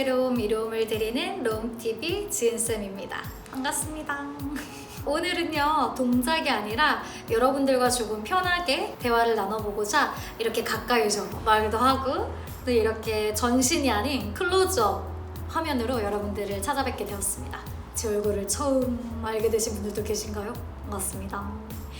새로운 이로움을 드리는 롬TV 지은쌤입니다. 반갑습니다. 오늘은요, 동작이 아니라 여러분들과 조금 편하게 대화를 나눠보고자 이렇게 가까이서 말도 하고 또 이렇게 전신이 아닌 클로즈업 화면으로 여러분들을 찾아뵙게 되었습니다. 제 얼굴을 처음 알게 되신 분들도 계신가요? 반갑습니다.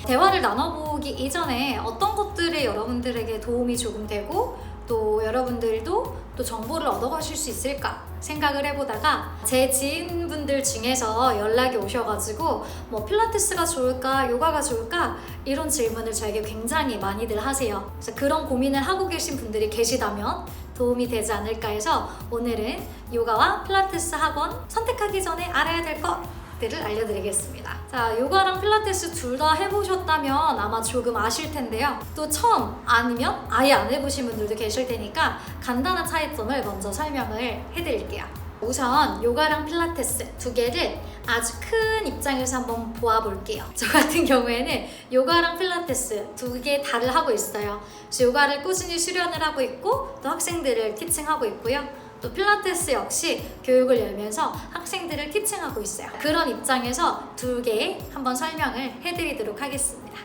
대화를 나눠보기 이전에 어떤 것들이 여러분들에게 도움이 조금 되고 또 여러분들도 또 정보를 얻어가실 수 있을까 생각을 해보다가 제 지인분들 중에서 연락이 오셔가지고 뭐 필라테스가 좋을까 요가가 좋을까 이런 질문을 저에게 굉장히 많이들 하세요. 그래서 그런 고민을 하고 계신 분들이 계시다면 도움이 되지 않을까 해서 오늘은 요가와 필라테스 학원 선택하기 전에 알아야 될 것들을 알려드리겠습니다. 자, 요가랑 필라테스 둘 다 해보셨다면 아마 조금 아실 텐데요. 또 처음 아니면 아예 안 해보신 분들도 계실 테니까 간단한 차이점을 먼저 설명을 해드릴게요. 우선 요가랑 필라테스 두 개를 아주 큰 입장에서 한번 보아볼게요. 저 같은 경우에는 요가랑 필라테스 두 개 다를 하고 있어요. 그래서 요가를 꾸준히 수련을 하고 있고 또 학생들을 티칭하고 있고요. 또 필라테스 역시 교육을 열면서 학생들을 티칭하고 있어요. 그런 입장에서 두 개 한번 설명을 해드리도록 하겠습니다.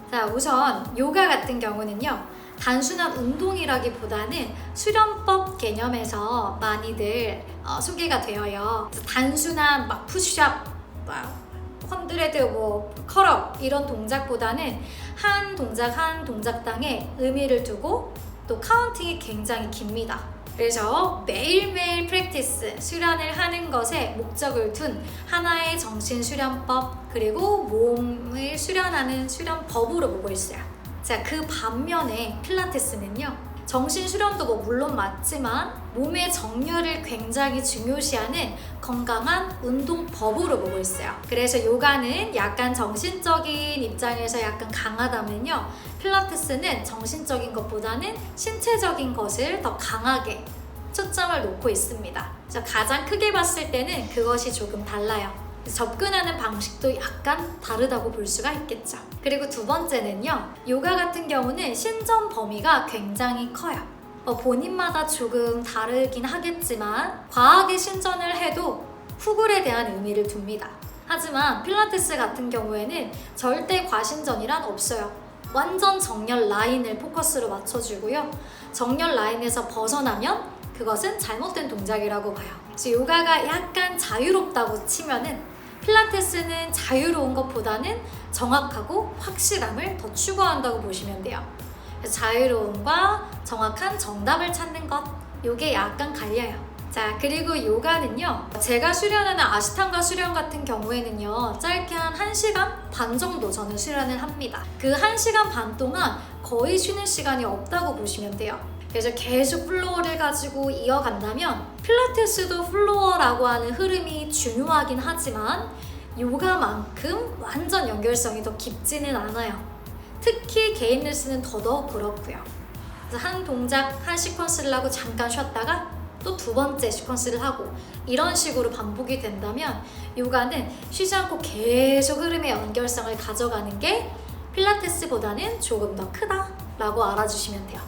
자, 우선 요가 같은 경우는요, 단순한 운동이라기보다는 수련법 개념에서 많이들 소개가 되어요. 단순한 막 푸시업, 헌드레드, 컬업 이런 동작보다는 한 동작 한 동작당에 의미를 두고 또 카운팅이 굉장히 깁니다. 그래서 매일매일 프랙티스, 수련을 하는 것에 목적을 둔 하나의 정신 수련법 그리고 몸을 수련하는 수련법으로 보고 있어요. 자, 그 반면에 필라테스는요, 정신 수련도 물론 맞지만 몸의 정렬을 굉장히 중요시하는 건강한 운동법으로 보고 있어요. 그래서 요가는 약간 정신적인 입장에서 약간 강하다면요, 필라테스는 정신적인 것보다는 신체적인 것을 더 강하게 초점을 놓고 있습니다. 그래서 가장 크게 봤을 때는 그것이 조금 달라요. 접근하는 방식도 약간 다르다고 볼 수가 있겠죠. 그리고 두 번째는요, 요가 같은 경우는 신전 범위가 굉장히 커요. 본인마다 조금 다르긴 하겠지만 과하게 신전을 해도 후굴에 대한 의미를 둡니다. 하지만 필라테스 같은 경우에는 절대 과신전이란 없어요. 완전 정렬 라인을 포커스로 맞춰주고요. 정렬 라인에서 벗어나면 그것은 잘못된 동작이라고 봐요. 그래서 요가가 약간 자유롭다고 치면은 필라테스는 자유로운 것보다는 정확하고 확실함을 더 추구한다고 보시면 돼요. 그래서 자유로움과 정확한 정답을 찾는 것, 요게 약간 갈려요. 자, 그리고 요가는요, 제가 수련하는 아시탄가 수련 같은 경우에는요, 짧게 한 1시간 반 정도 저는 수련을 합니다. 그 1시간 반 동안 거의 쉬는 시간이 없다고 보시면 돼요. 그래서 계속 플로어를 가지고 이어간다면 필라테스도 플로어라고 하는 흐름이 중요하긴 하지만 요가만큼 완전 연결성이 더 깊지는 않아요. 특히 개인 레슨은 더더욱 그렇고요. 그래서 한 동작, 한 시퀀스를 하고 잠깐 쉬었다가 또 두 번째 시퀀스를 하고 이런 식으로 반복이 된다면 요가는 쉬지 않고 계속 흐름의 연결성을 가져가는 게 필라테스보다는 조금 더 크다라고 알아주시면 돼요.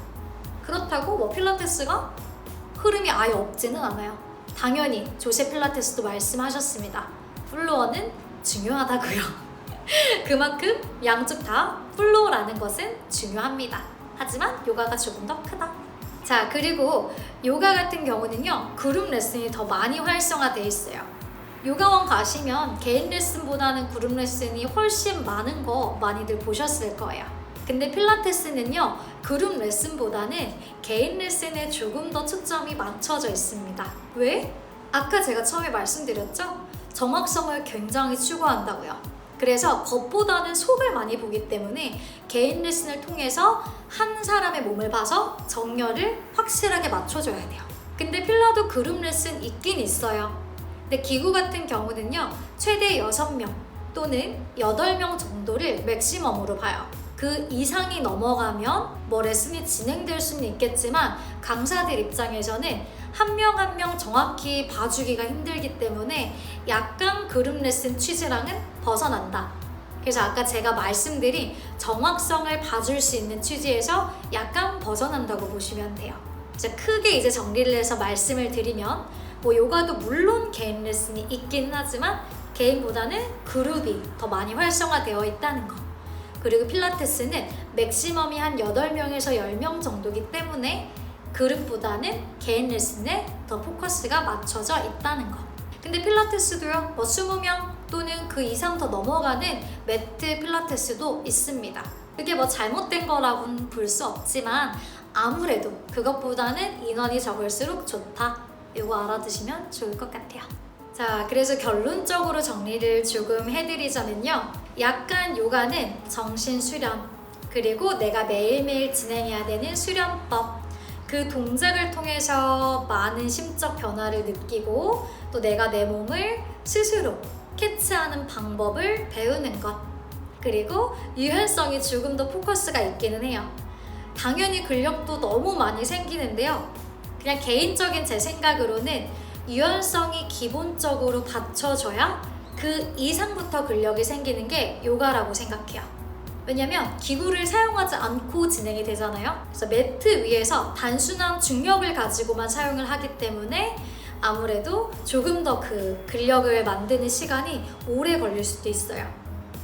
그렇다고 필라테스가 흐름이 아예 없지는 않아요. 당연히 조세 필라테스도 말씀하셨습니다. 플로어는 중요하다고요. 그만큼 양쪽 다 플로어라는 것은 중요합니다. 하지만 요가가 조금 더 크다. 자, 그리고 요가 같은 경우는요, 그룹 레슨이 더 많이 활성화되어 있어요. 요가원 가시면 개인 레슨보다는 그룹 레슨이 훨씬 많은 거 많이들 보셨을 거예요. 근데 필라테스는요, 그룹 레슨보다는 개인 레슨에 조금 더 초점이 맞춰져 있습니다. 왜? 아까 제가 처음에 말씀드렸죠? 정확성을 굉장히 추구한다고요. 그래서 겉보다는 속을 많이 보기 때문에 개인 레슨을 통해서 한 사람의 몸을 봐서 정렬을 확실하게 맞춰줘야 돼요. 근데 필라도 그룹 레슨 있긴 있어요. 근데 기구 같은 경우는요, 최대 6명 또는 8명 정도를 맥시멈으로 봐요. 그 이상이 넘어가면 레슨이 진행될 수는 있겠지만 강사들 입장에서는 한 명 한 명 정확히 봐주기가 힘들기 때문에 약간 그룹 레슨 취지랑은 벗어난다. 그래서 아까 제가 말씀드린 정확성을 봐줄 수 있는 취지에서 약간 벗어난다고 보시면 돼요. 크게 이제 정리를 해서 말씀을 드리면 뭐 요가도 물론 개인 레슨이 있긴 하지만 개인보다는 그룹이 더 많이 활성화되어 있다는 거. 그리고 필라테스는 맥시멈이 한 8명에서 10명 정도이기 때문에 그룹보다는 개인 레슨에 더 포커스가 맞춰져 있다는 거. 근데 필라테스도요, 뭐 20명 또는 그 이상 더 넘어가는 매트 필라테스도 있습니다. 그게 뭐 잘못된 거라고는 볼 수 없지만 아무래도 그것보다는 인원이 적을수록 좋다. 이거 알아두시면 좋을 것 같아요. 자, 그래서 결론적으로 정리를 조금 해드리자면요. 약간 요가는 정신 수련, 그리고 내가 매일매일 진행해야 되는 수련법, 그 동작을 통해서 많은 심적 변화를 느끼고 또 내가 내 몸을 스스로 캐치하는 방법을 배우는 것, 그리고 유연성이 조금 더 포커스가 있기는 해요. 당연히 근력도 너무 많이 생기는데요. 그냥 개인적인 제 생각으로는 유연성이 기본적으로 받쳐져야 그 이상부터 근력이 생기는 게 요가라고 생각해요. 왜냐면 기구를 사용하지 않고 진행이 되잖아요. 그래서 매트 위에서 단순한 중력을 가지고만 사용을 하기 때문에 아무래도 조금 더 그 근력을 만드는 시간이 오래 걸릴 수도 있어요.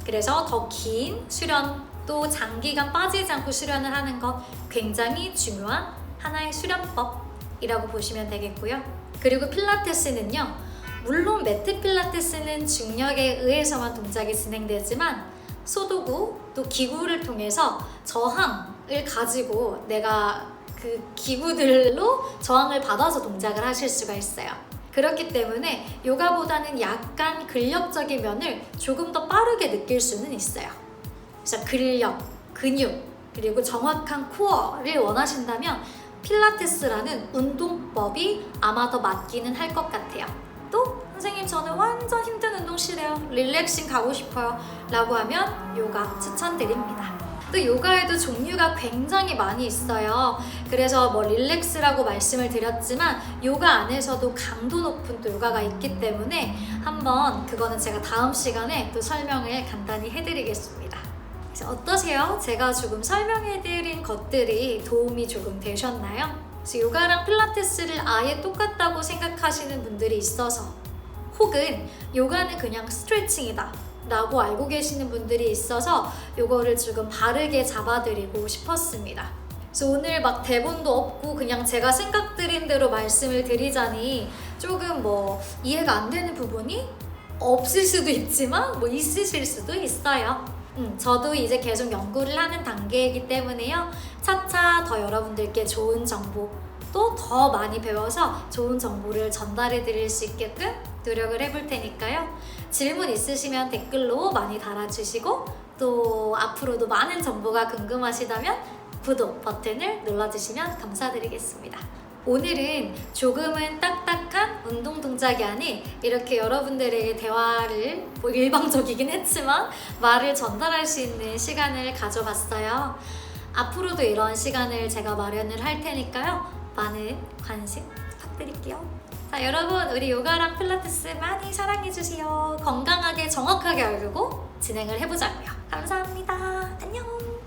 그래서 더 긴 수련, 또 장기간 빠지지 않고 수련을 하는 것 굉장히 중요한 하나의 수련법이라고 보시면 되겠고요. 그리고 필라테스는요, 물론 매트 필라테스는 중력에 의해서만 동작이 진행되지만 소도구 또 기구를 통해서 저항을 가지고 내가 그 기구들로 저항을 받아서 동작을 하실 수가 있어요. 그렇기 때문에 요가보다는 약간 근력적인 면을 조금 더 빠르게 느낄 수는 있어요. 그래서 근력, 근육, 그리고 정확한 코어를 원하신다면 필라테스라는 운동법이 아마 더 맞기는 할 것 같아요. 또 선생님 저는 완전 힘든 운동 싫어요, 릴렉싱 가고 싶어요 라고 하면 요가 추천드립니다. 또 요가에도 종류가 굉장히 많이 있어요. 그래서 뭐 릴렉스라고 말씀을 드렸지만 요가 안에서도 강도 높은 또 요가가 있기 때문에 한번 그거는 제가 다음 시간에 또 설명을 간단히 해드리겠습니다. 그래서 어떠세요? 제가 조금 설명해드린 것들이 도움이 조금 되셨나요? 그래서 요가랑 필라테스를 아예 똑같다고 생각하시는 분들이 있어서, 혹은 요가는 그냥 스트레칭이다 라고 알고 계시는 분들이 있어서 요거를 조금 바르게 잡아드리고 싶었습니다. 그래서 오늘 막 대본도 없고 그냥 제가 생각드린 대로 말씀을 드리자니 조금 뭐 이해가 안 되는 부분이 없을 수도 있지만 뭐 있으실 수도 있어요. 저도 이제 계속 연구를 하는 단계이기 때문에요. 차차 더 여러분들께 좋은 정보, 또 더 많이 배워서 좋은 정보를 전달해 드릴 수 있게끔 노력을 해볼 테니까요. 질문 있으시면 댓글로 많이 달아주시고, 또 앞으로도 많은 정보가 궁금하시다면 구독 버튼을 눌러주시면 감사드리겠습니다. 오늘은 조금은 딱딱한 운동 동작이 아닌 이렇게 여러분들에게 대화를, 뭐 일방적이긴 했지만 말을 전달할 수 있는 시간을 가져봤어요. 앞으로도 이런 시간을 제가 마련을 할 테니까요. 많은 관심 부탁드릴게요. 자, 여러분, 우리 요가랑 필라테스 많이 사랑해주세요. 건강하게 정확하게 알고 진행을 해보자고요. 감사합니다. 안녕.